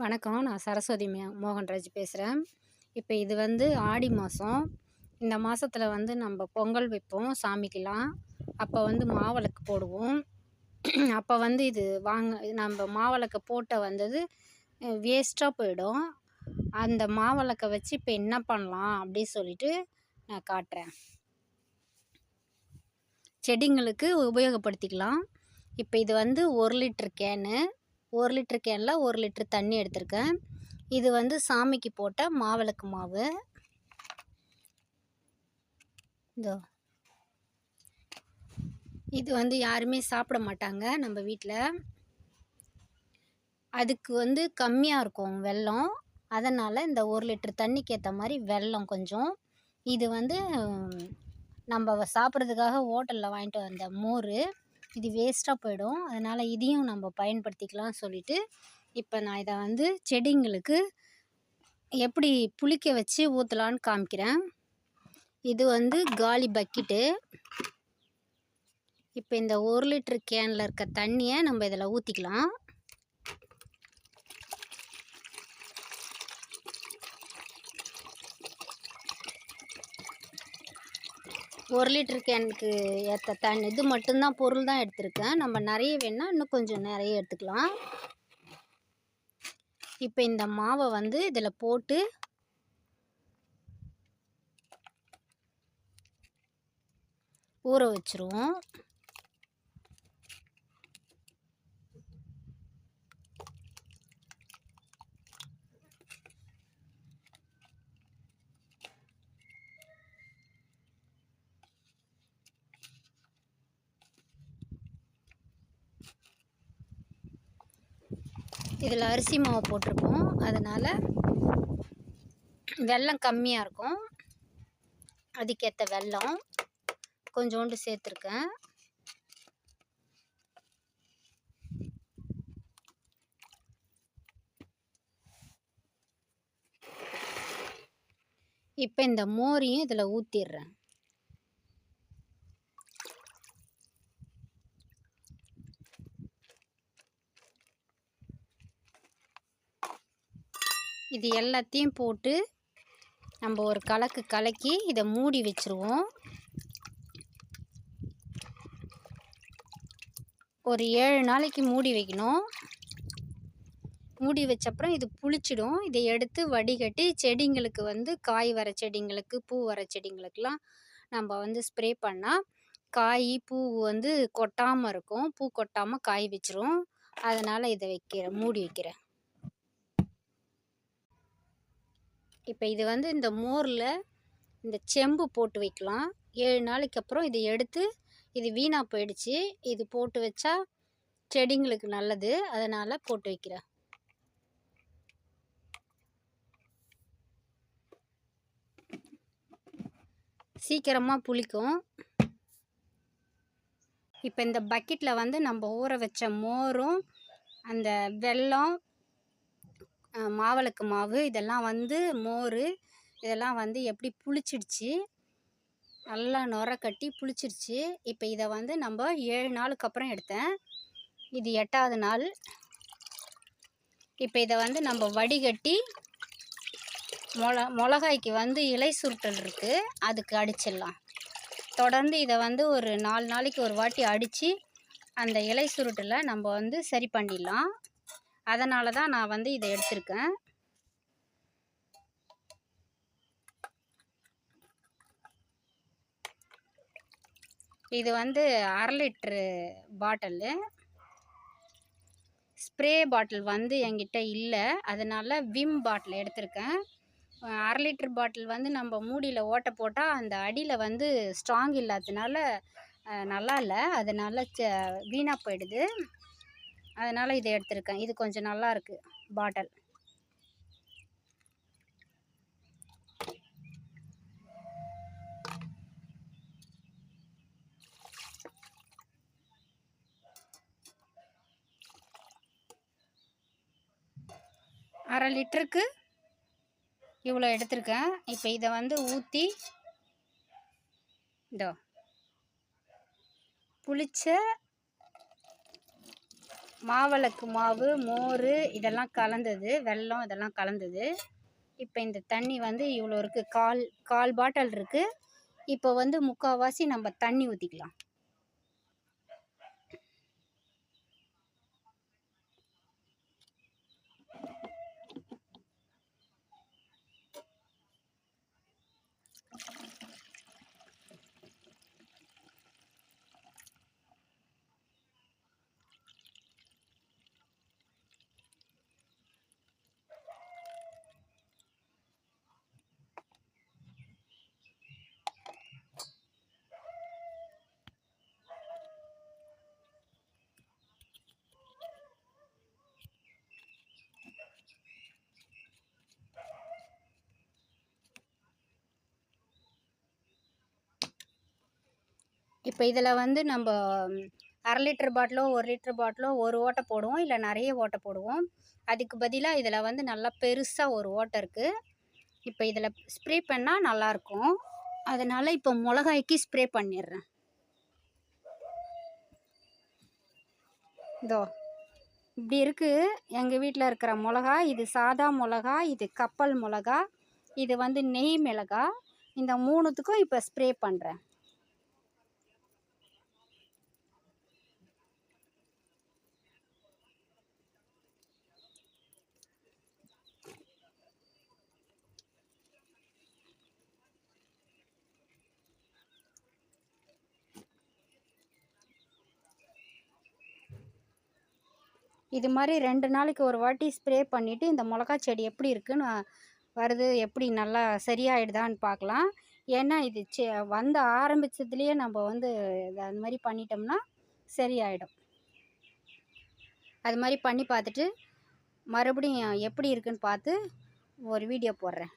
வணக்கம். நான் சரஸ்வதி மோகன்ராஜ் பேசுகிறேன். இப்போ இது ஆடி மாதம். இந்த மாதத்துல நம்ம பொங்கல் வைப்போம் சாமிக்கெலாம். அப்போ மாவிளக்கு போடுவோம். அப்போ இது நம்ம மாவிளக்கு போட்ட வந்தது வேஸ்ட்டாக போயிடும். அந்த மாவிளக்க வச்சு இப்போ என்ன பண்ணலாம் அப்படி சொல்லிட்டு நான் காட்டுறேன். செடிங்களுக்கு உபயோகப்படுத்திக்கலாம். இப்போ இது 1 லிட்டர் கேனு. 1 லிட்டர் கேனில் 1 லிட்டர் தண்ணி எடுத்திருக்கேன். இது சாமிக்கு போட்ட மாவிளக்கு மாவு. இதோ இது யாருமே சாப்பிட மாட்டாங்க நம்ம வீட்டில். அதுக்கு கம்மியாக இருக்கும் வெல்லம். அதனால் இந்த 1 லிட்டர் தண்ணிக்கு ஏற்ற மாதிரி வெல்லம் கொஞ்சம். இது நம்ம சாப்பிட்றதுக்காக ஹோட்டலில் வாங்கிட்டு வந்த மோர். இது வேஸ்ட்டாக போயிடும். அதனால் இதையும் நம்ம பயன்படுத்திக்கலாம் சொல்லிவிட்டு இப்போ நான் இதை செடிங்களுக்கு எப்படி புளிக்க வச்சு ஊற்றலான்னு காமிக்கிறேன். இது காலி பக்கெட்டு. இப்போ இந்த 1 லிட்டர் கேனில் இருக்க தண்ணியை நம்ம இதில் ஊற்றிக்கலாம். ஒரு லிட்டர் கேனுக்கு ஏற்ற தண்ணி இது மட்டும்தான் பொருள் தான் எடுத்திருக்கேன். நம்ம நிறைய வேணால் இன்னும் கொஞ்சம் நிறைய எடுத்துக்கலாம். இப்போ இந்த மாவை இதில் போட்டு ஊற வச்சுருவோம். இதில் அரிசி மாவு போட்டிருப்போம். அதனால் வெல்லம் கம்மியாக இருக்கும். அதுக்கேற்ற வெல்லம் கொஞ்சோண்டு சேர்த்துருக்கேன். இப்போ இந்த மோரையும் இதில் ஊற்றிடுறேன். இது எல்லாத்தையும் போட்டு நம்ம ஒரு கலக்கி இதை மூடி வச்சுருவோம். ஒரு 7 நாளைக்கு மூடி வைக்கணும். மூடி வச்சப்புறம் இது புளிச்சிடும். இதை எடுத்து வடிகட்டி செடிங்களுக்கு காய் வர செடிங்களுக்கு, பூ வர செடிங்களுக்கெலாம் நம்ம ஸ்ப்ரே பண்ணால் காய் பூ கொட்டாமல் இருக்கும். பூ கொட்டாமல் காய் வச்சிரும். அதனால் இதை மூடி வைக்கிறேன். இப்போ இது இந்த மோரில் இந்த செம்பு போட்டு வைக்கலாம். 7 நாளைக்கு அப்புறம் இதை எடுத்து இது வீணாக போயிடுச்சு. இது போட்டு வச்சா செடிங்களுக்கு நல்லது. அதனால் போட்டு வைக்கிறேன். சீக்கிரமாக புளிக்கும். இப்போ இந்த பக்கெட்டில் நம்ம ஊற வச்ச மோரும் அந்த வெல்லம், மாவிளக்கு மாவு இதெல்லாம் மோர் இதெல்லாம் எப்படி புளிச்சிடுச்சு. நல்லா நுர கட்டி புளிச்சிருச்சு. இப்போ இதை நம்ம 7 நாளுக்கு அப்புறம் எடுத்தேன். இது 8ஆவது நாள். இப்போ இதை நம்ம வடிகட்டி மிளகாய்க்கு இலை சுருட்டல் இருக்குது, அதுக்கு அடிச்சிடலாம். தொடர்ந்து இதை ஒரு 4 நாளைக்கு ஒரு வாட்டி அடித்து அந்த இலை சுருட்டலை நம்ம சரி பண்ணிடலாம். அதனால தான் நான் இதை எடுத்திருக்கேன். இது 1/2 லிட்டரு பாட்டிலு. ஸ்ப்ரே பாட்டில் என்கிட்ட இல்லை. அதனால் விம் பாட்டில் எடுத்திருக்கேன். 1/2 லிட்டர் பாட்டில் நம்ம மூடியில் ஓட்டை போட்டால் அந்த அடியில் ஸ்ட்ராங் இல்லாததுனால நல்லா இல்லை. அதனால் வீணாக போயிடுது. அதனால் இதை எடுத்திருக்கேன். இது கொஞ்சம் நல்லா இருக்குது பாட்டில். அரை லிட்டருக்கு இவ்வளோ எடுத்திருக்கேன். இப்போ இதை ஊற்றி புளிச்ச மாவிளக்கு மாவு, மோர் இதெல்லாம் கலந்தது, வெல்லம் இதெல்லாம் கலந்தது. இப்போ இந்த தண்ணி வந்து இவ்வளோ இருக்குது, கால் பாட்டில் இருக்குது. இப்போ வந்து முக்கால்வாசி நம்ம தண்ணி ஊற்றிக்கலாம். இப்போ இதில் வந்து நம்ம 1/2 லிட்டர் பாட்டிலோ 1 லிட்டர் பாட்டிலோ ஒரு ஓட்டை போடுவோம், இல்லை நிறைய ஓட்டை போடுவோம். அதுக்கு பதிலாக இதில் வந்து நல்லா பெருசாக ஒரு ஓட்டை இருக்குது. இப்போ இதில் ஸ்ப்ரே பண்ணால் நல்லாயிருக்கும். அதனால் இப்போ மிளகாய்க்கு ஸ்ப்ரே பண்ணிடுறேன். இதோ இப்படி இருக்குது எங்கள் வீட்டில் இருக்கிற மிளகா. இது சாதா மிளகா, இது கப்பல் மிளகா, இது வந்து நெய் மிளகா. இந்த 3த்துக்கும் இப்போ ஸ்ப்ரே பண்ணுறேன். இது மாதிரி 2 நாளைக்கு ஒரு வாட்டி ஸ்ப்ரே பண்ணிவிட்டு இந்த மிளகா செடி எப்படி இருக்குன்னு வருது, எப்படி நல்லா சரியாயிடுதான்னு பார்க்கலாம். ஏன்னா இது வந்த ஆரம்பித்ததுலேயே நம்ம வந்து அது மாதிரி பண்ணிட்டோம்னா சரியாயிடும். அது மாதிரி பண்ணி பார்த்துட்டு மறுபடியும் எப்படி இருக்குன்னு பார்த்து ஒரு வீடியோ போடுறேன்.